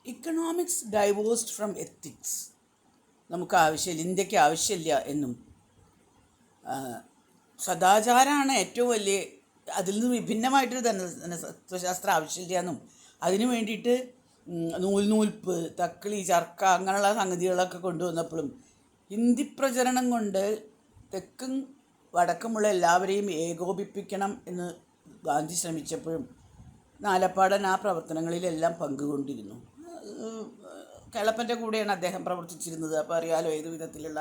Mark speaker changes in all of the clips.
Speaker 1: Economics diverged from ethics നമുക്ക് ആവശ്യമില്ല, ഇന്ത്യക്ക് ആവശ്യമില്ല എന്നും സദാചാരമാണ് ഏറ്റവും വലിയ, അതിൽ നിന്ന് വിഭിന്നമായിട്ടൊരു തത്വശാസ്ത്രം ആവശ്യമില്ല എന്നും അതിനു വേണ്ടിയിട്ട് നൂൽപ്പ്, തക്കിളി, ചർക്ക അങ്ങനെയുള്ള സംഗതികളൊക്കെ കൊണ്ടുവന്നപ്പോഴും ഹിന്ദി പ്രചരണം കൊണ്ട് തെക്കും വടക്കുമുള്ള എല്ലാവരെയും ഏകോപിപ്പിക്കണം എന്ന് ഗാന്ധി ശ്രമിച്ചപ്പോഴും നാലപ്പാടൻ ആ പ്രവർത്തനങ്ങളിലെല്ലാം പങ്കുകൊണ്ടിരുന്നു. കേളപ്പൻ്റെ കൂടെയാണ് അദ്ദേഹം പ്രവർത്തിച്ചിരുന്നത്. അപ്പോൾ അറിയാലോ ഏതു വിധത്തിലുള്ള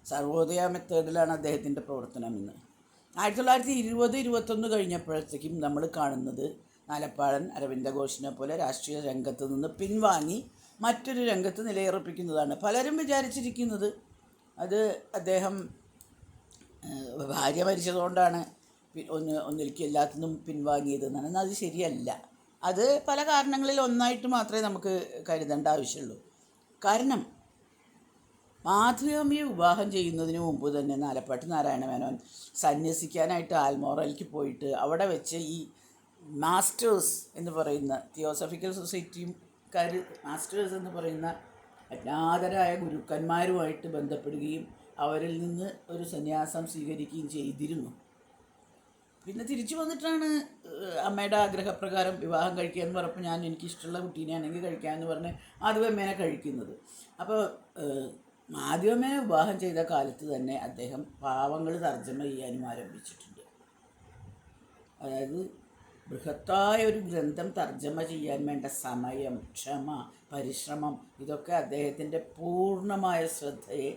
Speaker 1: സർവോദയ മെത്തേഡിലാണ് അദ്ദേഹത്തിൻ്റെ പ്രവർത്തനം എന്ന്. 1920-21 കഴിഞ്ഞപ്പോഴത്തേക്കും നമ്മൾ കാണുന്നത് നാലപ്പാടൻ അരവിന്ദ ഘോഷിനെ പോലെ രാഷ്ട്രീയ രംഗത്ത് നിന്ന് പിൻവാങ്ങി മറ്റൊരു രംഗത്ത് നിലയുറപ്പിക്കുന്നതാണ്. പലരും വിചാരിച്ചിരിക്കുന്നത് അത് അദ്ദേഹം ഭാര്യ മരിച്ചതുകൊണ്ടാണ് ഒന്നിലേക്ക് എല്ലാത്തിനും പിൻവാങ്ങിയതെന്നാണ്. എന്നാൽ അത് ശരിയല്ല. അത് പല കാരണങ്ങളിൽ ഒന്നായിട്ട് മാത്രമേ നമുക്ക് കരുതേണ്ട ആവശ്യമുള്ളൂ. കാരണം മാധവിയെ വിവാഹം ചെയ്യുന്നതിന് മുമ്പ് തന്നെ നാലപ്പാട്ട് നാരായണ മേനോൻ സന്യസിക്കാനായിട്ട് ആൽമോറയിലേക്ക് പോയിട്ട് അവിടെ വെച്ച് ഈ മാസ്റ്റേഴ്സ് എന്ന് പറയുന്ന തിയോസഫിക്കൽ സൊസൈറ്റിക്കാർ മാസ്റ്റേഴ്സ് എന്ന് പറയുന്ന അജ്ഞാതരായ ഗുരുക്കന്മാരുമായിട്ട് ബന്ധപ്പെടുകയും അവരിൽ നിന്ന് ഒരു സന്യാസം സ്വീകരിക്കുകയും ചെയ്തിരുന്നു. പിന്നെ തിരിച്ചു വന്നിട്ടാണ് അമ്മയുടെ ആഗ്രഹപ്രകാരം വിവാഹം കഴിക്കുക എന്ന് പറഞ്ഞപ്പോൾ ഞാൻ എനിക്കിഷ്ടമുള്ള കുട്ടീനെയാണെങ്കിൽ കഴിക്കാമെന്ന് പറഞ്ഞ് മാധവമ്മേനെ കഴിക്കുന്നത്. അപ്പോൾ മാധവമ്മേനെ വിവാഹം ചെയ്ത കാലത്ത് തന്നെ അദ്ദേഹം പാവങ്ങൾ തർജ്ജമ ചെയ്യാനും ആരംഭിച്ചിട്ടുണ്ട്. അതായത് ബൃഹത്തായ ഒരു ഗ്രന്ഥം തർജ്ജമ ചെയ്യാൻ വേണ്ട സമയം, ക്ഷമ, പരിശ്രമം ഇതൊക്കെ അദ്ദേഹത്തിൻ്റെ പൂർണ്ണമായ ശ്രദ്ധയെ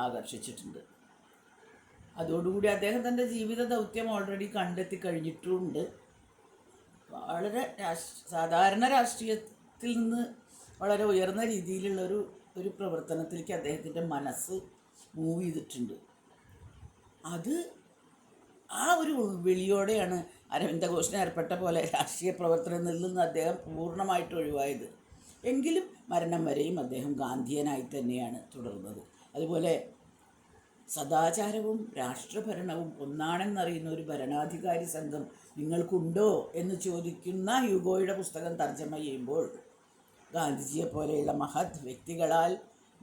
Speaker 1: ആകർഷിച്ചിട്ടുണ്ട്. അതോടുകൂടി അദ്ദേഹം തൻ്റെ ജീവിത ദൗത്യം ഓൾറെഡി കണ്ടെത്തി കഴിഞ്ഞിട്ടുമുണ്ട്. വളരെ സാധാരണ രാഷ്ട്രീയത്തിൽ നിന്ന് വളരെ ഉയർന്ന രീതിയിലുള്ളൊരു പ്രവർത്തനത്തിലേക്ക് അദ്ദേഹത്തിൻ്റെ മനസ്സ് മൂവ് ചെയ്തിട്ടുണ്ട്. അത് ആ ഒരു വിളിയോടെയാണ് അരവിന്ദ ഘോഷിന് ഏർപ്പെട്ട പോലെ രാഷ്ട്രീയ പ്രവർത്തനത്തിൽ നിന്ന് അദ്ദേഹം പൂർണ്ണമായിട്ട് ഒഴിവായത്. എങ്കിലും മരണം വരെയും അദ്ദേഹം ഗാന്ധിയനായി തന്നെയാണ് തുടർന്നത്. അതുപോലെ സദാചാരവും രാഷ്ട്രഭരണവും ഒന്നാണെന്നറിയുന്ന ഒരു ഭരണാധികാരി സംഘം നിങ്ങൾക്കുണ്ടോ എന്ന് ചോദിക്കുന്ന ഹ്യൂഗോയുടെ പുസ്തകം തർജ്ജമ ചെയ്യുമ്പോൾ ഗാന്ധിജിയെ പോലെയുള്ള മഹത് വ്യക്തികളാൽ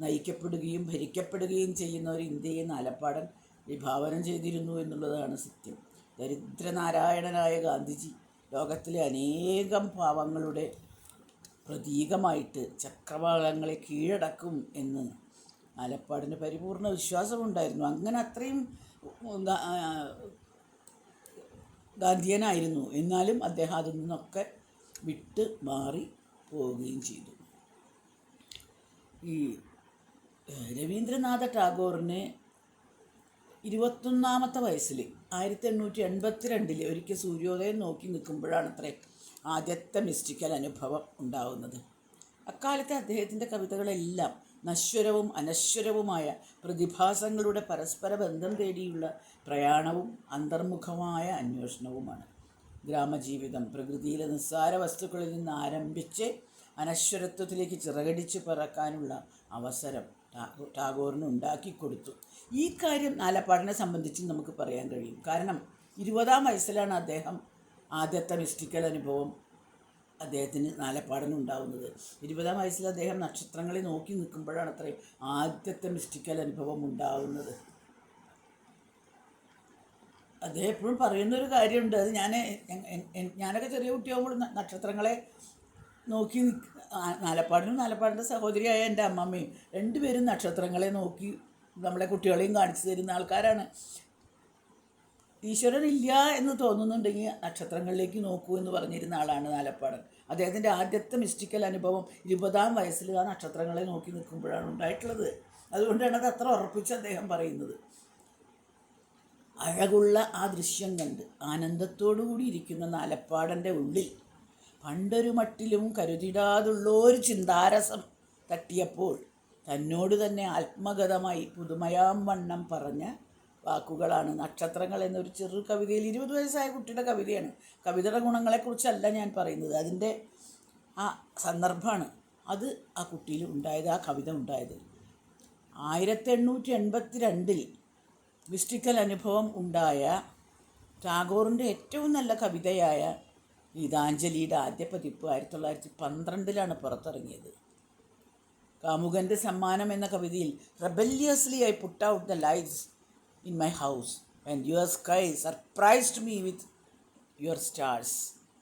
Speaker 1: നയിക്കപ്പെടുകയും ഭരിക്കപ്പെടുകയും ചെയ്യുന്ന ഒരു ഇന്ത്യയെ നാലപ്പാടൻ വിഭാവനം ചെയ്തിരുന്നു എന്നുള്ളതാണ് സത്യം. ദരിദ്രനാരായണനായ ഗാന്ധിജി ലോകത്തിലെ അനേകം പാവങ്ങളുടെ പ്രതീകമായിട്ട് ചക്രവാളങ്ങളെ കീഴടക്കും എന്ന് നാലപ്പാടിന് പരിപൂർണ വിശ്വാസമുണ്ടായിരുന്നു. അങ്ങനെ അത്രയും ഗാന്ധിയനായിരുന്നു. എന്നാലും അദ്ദേഹം അതിൽ നിന്നൊക്കെ വിട്ട് മാറി പോവുകയും ചെയ്തു. ഈ രവീന്ദ്രനാഥ ടാഗോറിന് 21-ാമത്തെ വയസ്സിൽ 1882 ഒരിക്കൽ സൂര്യോദയം നോക്കി നിൽക്കുമ്പോഴാണ് അത്രേ ആദ്യത്തെ മിസ്റ്റിക്കൽ അനുഭവം ഉണ്ടാവുന്നത്. അക്കാലത്തെ അദ്ദേഹത്തിൻ്റെ കവിതകളെല്ലാം നശ്വരവും അനശ്വരവുമായ പ്രതിഭാസങ്ങളുടെ പരസ്പര ബന്ധം തേടിയുള്ള പ്രയാണവും അന്തർമുഖമായ അന്വേഷണവുമാണ്. ഗ്രാമജീവിതം പ്രകൃതിയിലെ നിസ്സാര വസ്തുക്കളിൽ നിന്ന് ആരംഭിച്ച് അനശ്വരത്വത്തിലേക്ക് ചിറകടിച്ച് പറക്കാനുള്ള അവസരം ടാഗോറിന് ഉണ്ടാക്കിക്കൊടുത്തു. ഈ കാര്യം നാലപ്പാടിനെ സംബന്ധിച്ച് നമുക്ക് പറയാൻ കഴിയും. കാരണം 20-ാം വയസ്സിലാണ് അദ്ദേഹം ആദ്യത്തെ മിസ്റ്റിക്കൽ അനുഭവം അദ്ദേഹത്തിന് നാലപ്പാടിനുണ്ടാവുന്നത്. 20-ാം വയസ്സിൽ അദ്ദേഹം നക്ഷത്രങ്ങളെ നോക്കി നിൽക്കുമ്പോഴാണ് അത്രയും ആദ്യത്തെ മിസ്റ്റിക്കൽ അനുഭവം ഉണ്ടാവുന്നത്. അദ്ദേഹം എപ്പോഴും പറയുന്നൊരു കാര്യമുണ്ട്. അത് ഞാനൊക്കെ ചെറിയ കുട്ടിയാകുമ്പോൾ നക്ഷത്രങ്ങളെ നോക്കി നാലപ്പാടിൻ്റെ സഹോദരിയായ എൻ്റെ അമ്മമ്മയും രണ്ടുപേരും നക്ഷത്രങ്ങളെ നോക്കി നമ്മളെ കുട്ടികളെയും കാണിച്ചു തരുന്ന ആൾക്കാരാണ്. ഈശ്വരനില്ല എന്ന് തോന്നുന്നുണ്ടെങ്കിൽ നക്ഷത്രങ്ങളിലേക്ക് നോക്കൂ എന്ന് പറഞ്ഞിരുന്ന ആളാണ് നാലപ്പാടൻ. അദ്ദേഹത്തിൻ്റെ ആദ്യത്തെ മിസ്റ്റിക്കൽ അനുഭവം 20-ാം വയസ്സിൽ ആ നക്ഷത്രങ്ങളെ നോക്കി നിൽക്കുമ്പോഴാണ് ഉണ്ടായിട്ടുള്ളത്. അതുകൊണ്ടാണ് അത് അത്ര ഉറപ്പിച്ച് അദ്ദേഹം പറയുന്നത്. അഴകുള്ള ആ ദൃശ്യം കണ്ട് ആനന്ദത്തോടുകൂടി ഇരിക്കുന്ന നാലപ്പാടൻ്റെ ഉള്ളിൽ പണ്ടൊരു മട്ടിലും കരുതിടാതുള്ളൊരു ചിന്താരസം തട്ടിയപ്പോൾ തന്നോട് തന്നെ ആത്മഗതമായി പുതുമയാം വണ്ണം പറഞ്ഞ വാക്കുകളാണ് നക്ഷത്രങ്ങൾ എന്നൊരു ചെറു കവിതയിൽ. 20 വയസ്സായ കുട്ടിയുടെ കവിതയാണ്. കവിതയുടെ ഗുണങ്ങളെക്കുറിച്ചല്ല ഞാൻ പറയുന്നത്, അതിൻ്റെ ആ സന്ദർഭമാണ് അത് ആ കുട്ടിയിൽ ഉണ്ടായത്, ആ കവിത ഉണ്ടായത്. 1882 മിസ്റ്റിക്കൽ അനുഭവം ഉണ്ടായ ടാഗോറിൻ്റെ ഏറ്റവും നല്ല കവിതയായ ഗീതാഞ്ജലിയുടെ ആദ്യ പതിപ്പ് 1912 പുറത്തിറങ്ങിയത്. കാമുകൻ്റെ സമ്മാനം എന്ന കവിതയിൽ rebelliously I put out the lights in my house and your sky surprised me with your stars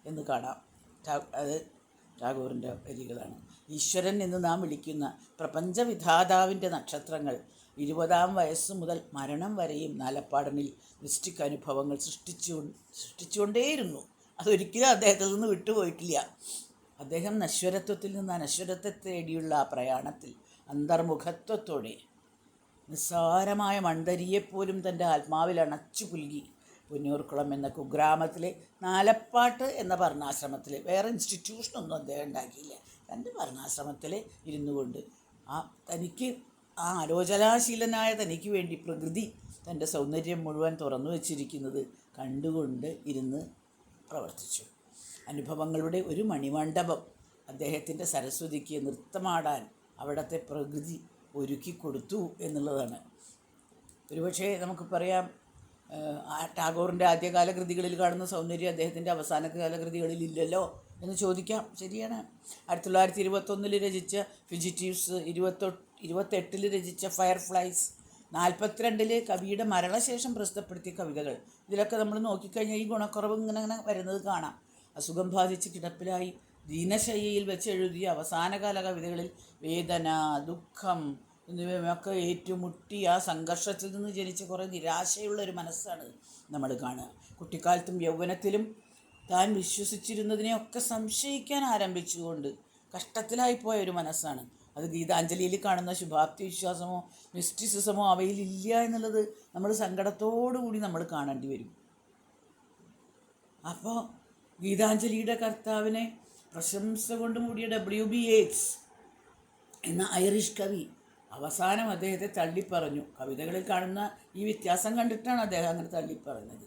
Speaker 1: എന്ന് കാണാം. അത് ടാഗോറിൻ്റെ വരികളാണ്. ഈശ്വരൻ എന്ന് നാം വിളിക്കുന്ന പ്രപഞ്ചവിധാതാവിൻ്റെ നക്ഷത്രങ്ങൾ 20-ാം വയസ്സ് മുതൽ മരണം വരെയും നാലപ്പാടനിൽ മിസ്റ്റിക് അനുഭവങ്ങൾ സൃഷ്ടിച്ചുകൊണ്ടേയിരുന്നു. അതൊരിക്കലും അദ്ദേഹത്തിൽ നിന്ന് വിട്ടുപോയിട്ടില്ല. അദ്ദേഹം നശ്വരത്വത്തിൽ നിന്ന് അനശ്വരത്തെ തേടിയുള്ള ആ പ്രയാണത്തിൽ അന്തർമുഖത്വത്തോടെ നിസ്സാരമായ മൺതരിയെപ്പോലും തൻ്റെ ആത്മാവിൽ അണച്ചു പുൽകി. പുന്നൂർക്കുളം എന്ന കുഗ്രാമത്തിലെ നാലപ്പാട്ട് എന്ന വർണ്ണാശ്രമത്തിൽ, വേറെ ഇൻസ്റ്റിറ്റ്യൂഷനൊന്നും അദ്ദേഹം ഉണ്ടാക്കിയില്ല, തൻ്റെ വർണ്ണാശ്രമത്തിൽ ഇരുന്നു കൊണ്ട് തനിക്ക് ആലോചനാശീലനായ തനിക്ക് വേണ്ടി പ്രകൃതി തൻ്റെ സൗന്ദര്യം മുഴുവൻ തുറന്നു വച്ചിരിക്കുന്നത് കണ്ടുകൊണ്ട് ഇരുന്ന് പ്രവർത്തിച്ചു. അനുഭവങ്ങളുടെ ഒരു മണിമണ്ഡപം അദ്ദേഹത്തിൻ്റെ സരസ്വതിക്ക് നൃത്തമാടാൻ അവിടുത്തെ പ്രകൃതി ഒരുക്കി കൊടുത്തു എന്നുള്ളതാണ്. ഒരുപക്ഷെ നമുക്ക് പറയാം, ടാഗോറിൻ്റെ ആദ്യകാല കൃതികളിൽ കാണുന്ന സൗന്ദര്യം അദ്ദേഹത്തിൻ്റെ അവസാനകാല കൃതികളിൽ ഇല്ലല്ലോ എന്ന് ചോദിക്കാം. ശരിയാണ്. 1921 രചിച്ച ഫിജിറ്റീവ്സ്, 28 രചിച്ച ഫയർഫ്ലൈസ്, 42 കവിയുടെ മരണശേഷം പ്രസിദ്ധപ്പെടുത്തിയ കവിതകൾ, ഇതിലൊക്കെ നമ്മൾ നോക്കിക്കഴിഞ്ഞാൽ ഈ ഗുണക്കുറവ് ഇങ്ങനെ വരുന്നത് കാണാം. അസുഖം ബാധിച്ച് കിടപ്പിലായി ദീനശയ്യയിൽ വെച്ച് എഴുതിയ അവസാനകാല കവിതകളിൽ വേദന, ദുഃഖം എന്നിവയൊക്കെ ഏറ്റുമുട്ടി ആ സംഘർഷത്തിൽ നിന്ന് ജനിച്ച കുറേ നിരാശയുള്ള ഒരു മനസ്സാണ് നമ്മൾ കാണുക. കുട്ടിക്കാലത്തും യൗവനത്തിലും താൻ വിശ്വസിച്ചിരുന്നതിനെയൊക്കെ സംശയിക്കാൻ ആരംഭിച്ചുകൊണ്ട് കഷ്ടത്തിലായിപ്പോയ ഒരു മനസ്സാണ്. അത് ഗീതാഞ്ജലിയിൽ കാണുന്ന ശുഭാപ്തി വിശ്വാസമോ മിസ്റ്റിസിസമോ അവയിലില്ല എന്നുള്ളത് നമ്മൾ സങ്കടത്തോടുകൂടി നമ്മൾ കാണേണ്ടി വരും. അപ്പോൾ ഗീതാഞ്ജലിയുടെ കർത്താവിനെ പ്രശംസ കൊണ്ട് മൂടിയ W.B. യേറ്റ്സ് എന്ന ഐറിഷ് കവി അവസാനം അദ്ദേഹത്തെ തള്ളിപ്പറഞ്ഞു. കവിതകളിൽ കാണുന്ന ഈ വ്യത്യാസം കണ്ടിട്ടാണ് അദ്ദേഹം അങ്ങനെ തള്ളിപ്പറഞ്ഞത്.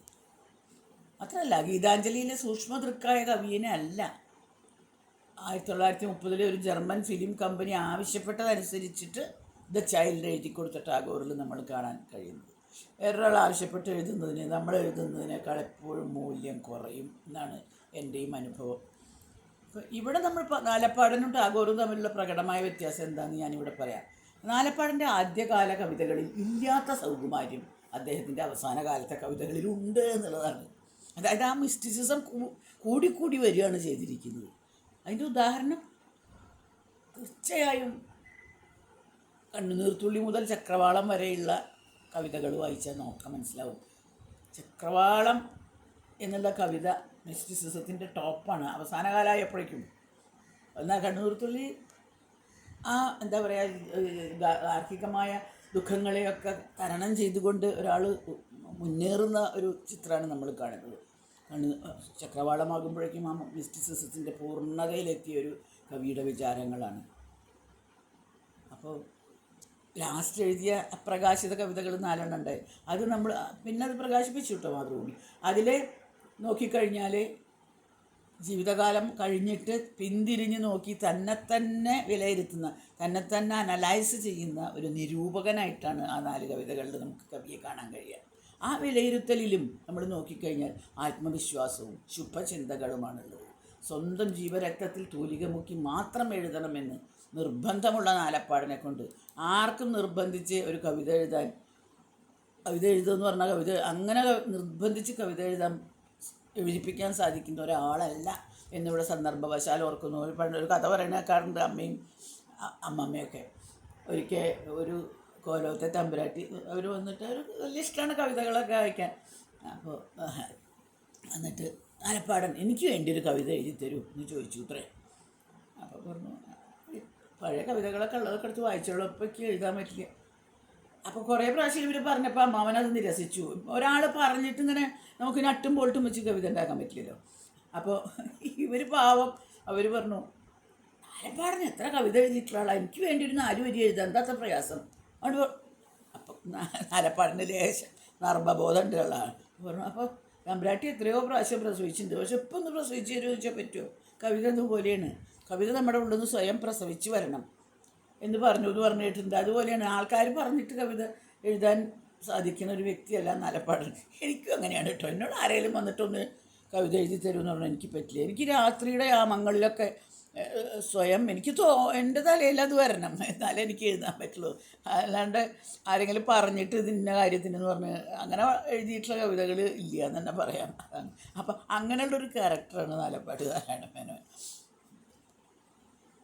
Speaker 1: മാത്രമല്ല, ഗീതാഞ്ജലിയിലെ സൂക്ഷ്മദൃക്കായ കവിയെ അല്ല 1930 ഒരു ജർമ്മൻ ഫിലിം കമ്പനി ആവശ്യപ്പെട്ടതനുസരിച്ചിട്ട് ദ ചൈൽഡ് എഴുതി കൊടുത്ത ടാഗോറിൽ നമ്മൾ കാണാൻ കഴിയുന്നത്. വേറൊരാൾ ആവശ്യപ്പെട്ട് എഴുതുന്നതിന് നമ്മൾ എഴുതുന്നതിനേക്കാൾ എപ്പോഴും മൂല്യം കുറയും എന്നാണ് എൻ്റെയും അനുഭവം. അപ്പോൾ ഇവിടെ നമ്മൾ നാലപ്പാടനും ടാഗോറും തമ്മിലുള്ള പ്രകടമായ വ്യത്യാസം എന്താണെന്ന് ഞാനിവിടെ പറയാം. നാലപ്പാടിൻ്റെ ആദ്യകാല കവിതകളിൽ ഇല്ലാത്ത സൗകുമാര്യം അദ്ദേഹത്തിൻ്റെ അവസാന കാലത്തെ കവിതകളിലുണ്ട് എന്നുള്ളതാണ്. അതായത് ആ മിസ്റ്റിസിസം കൂടിക്കൂടി വരികയാണ് ചെയ്തിരിക്കുന്നത്. അതിൻ്റെ ഉദാഹരണം തീർച്ചയായും കണ്ണുനീർത്തുള്ളി മുതൽ ചക്രവാളം വരെയുള്ള കവിതകൾ വായിച്ചാൽ നോക്കാം, മനസ്സിലാവും. ചക്രവാളം എന്നുള്ള കവിത മിസ്റ്റിസിസത്തിൻ്റെ ടോപ്പാണ് അവസാന കാലമായപ്പോഴേക്കും. എന്നാൽ കണ്ണുനീർത്തുള്ളി എന്താ പറയുക, ഗാർഹികമായ ദുഃഖങ്ങളെയൊക്കെ തരണം ചെയ്തുകൊണ്ട് ഒരാൾ മുന്നേറുന്ന ഒരു ചിത്രമാണ് നമ്മൾ കാണുന്നത്. ചക്രവാളമാകുമ്പോഴേക്കും ആ മിസ്റ്റിസിസത്തിൻ്റെ പൂർണ്ണതയിലെത്തിയ ഒരു കവിയുടെ വിചാരങ്ങളാണ്. അപ്പോൾ ലാസ്റ്റ് എഴുതിയ അപ്രകാശിത കവിതകൾ 4 ഉണ്ടായി. അത് നമ്മൾ പിന്നെ അത് പ്രകാശിപ്പിച്ചു കേട്ടോ മാതൃഭൂമി. അതിൽ നോക്കിക്കഴിഞ്ഞാൽ ജീവിതകാലം കഴിഞ്ഞിട്ട് പിന്തിരിഞ്ഞ് നോക്കി തന്നെ വിലയിരുത്തുന്ന, തന്നെ അനലൈസ് ചെയ്യുന്ന ഒരു നിരൂപകനായിട്ടാണ് ആ 4 കവിതകളിൽ നമുക്ക് കവിയെ കാണാൻ കഴിയുക. ആ വിലയിരുത്തലിലും നമ്മൾ നോക്കിക്കഴിഞ്ഞാൽ ആത്മവിശ്വാസവും ശുഭചിന്തകളുമാണുള്ളത്. സ്വന്തം ജീവരക്തത്തിൽ തൂലിക മുക്കി മാത്രം എഴുതണമെന്ന് നിർബന്ധമുള്ള നാലപ്പാടിനെ കൊണ്ട് ആർക്കും നിർബന്ധിച്ച് ഒരു കവിത എഴുതുമെന്ന് പറഞ്ഞാൽ കവിത അങ്ങനെ നിർബന്ധിച്ച് കവിത എഴുതിപ്പിക്കാൻ സാധിക്കുന്ന ഒരാളല്ല എന്നിവിടെ സന്ദർഭവശാൽ ഓർക്കുന്നു. ഒരു കഥ പറയുന്നേക്കാറുണ്ട് അമ്മയും അമ്മമ്മയൊക്കെ. ഒരിക്കൽ ഒരു കോലോത്തെ തമ്പുരാട്ടി അവർ വന്നിട്ട് ഒരു വലിയ ഇഷ്ടമാണ് കവിതകളൊക്കെ വായിക്കാൻ. അപ്പോൾ എന്നിട്ട് നാലപ്പാടൻ എനിക്ക് വേണ്ടി ഒരു കവിത എഴുതി തരൂ എന്ന് ചോദിച്ചു ഇത്രേ. അപ്പോൾ പറഞ്ഞു, പഴയ കവിതകളൊക്കെ ഉള്ളതൊക്കെ എടുത്ത് വായിച്ചോളൂ, ഇപ്പോഴേക്ക് എഴുതാൻ പറ്റില്ല. അപ്പോൾ കുറേ പ്രാവശ്യം ഇവർ പറഞ്ഞപ്പോൾ അമ്മാവനത് നിരസിച്ചു. ഒരാൾ പറഞ്ഞിട്ട് ഇങ്ങനെ നമുക്ക് നട്ടും ബോൾട്ടും വെച്ച് കവിത ഉണ്ടാക്കാൻ പറ്റില്ലല്ലോ. അപ്പോൾ ഇവർ പാവം അവർ പറഞ്ഞു, നാലപ്പാടൻ എത്ര കവിത എഴുതിയിട്ടുള്ള ആളാണ്, എനിക്ക് വേണ്ടി ഒരു 4 വരി എഴുതാൻ എന്താ അത്ര പ്രയാസം. അതുകൊണ്ട് അപ്പം നാലപ്പാടിൻ്റെ ലേശം നർമ്മബോധം ഉണ്ട് ആളാണ് പറഞ്ഞു. അപ്പോൾ തമ്പുരാട്ടി എത്രയോ പ്രാവശ്യം പ്രസവിച്ചിട്ടുണ്ട്, പക്ഷെ ഇപ്പം ഒന്ന് പ്രസവിച്ച് തരുമോ ചോദിച്ചാൽ പറ്റുമോ? കവിത ഇതുപോലെയാണ്, കവിത നമ്മുടെ ഉള്ളിൽ നിന്ന് സ്വയം പ്രസവിച്ച് വരണം എന്ന് പറഞ്ഞിട്ടുണ്ട്. അതുപോലെയാണ് ആൾക്കാർ പറഞ്ഞിട്ട് കവിത എഴുതാൻ സാധിക്കുന്ന ഒരു വ്യക്തിയല്ല നാലപ്പാടൻ. എനിക്കും അങ്ങനെയാണ് കേട്ടോ. എന്നോട് ആരെങ്കിലും വന്നിട്ടൊന്ന് കവിത എഴുതി തരുമെന്ന് പറഞ്ഞാൽ എനിക്ക് പറ്റില്ല. എനിക്ക് രാത്രിയുടെ യാമങ്ങളിലൊക്കെ സ്വയം എനിക്ക് എൻ്റെ തലയിൽ അത് വരണം, എന്നാലേ എനിക്ക് എഴുതാൻ പറ്റുള്ളൂ. അല്ലാണ്ട് ആരെങ്കിലും പറഞ്ഞിട്ട് ഇതിൻ്റെ കാര്യത്തിനെന്ന് പറഞ്ഞ് അങ്ങനെ എഴുതിയിട്ടുള്ള കവിതകൾ ഇല്ല എന്ന് തന്നെ പറയാം. അപ്പം അങ്ങനെയുള്ളൊരു ക്യാരക്ടറാണ് നാലപ്പാട്ട് നാരായണ മേനോൻ.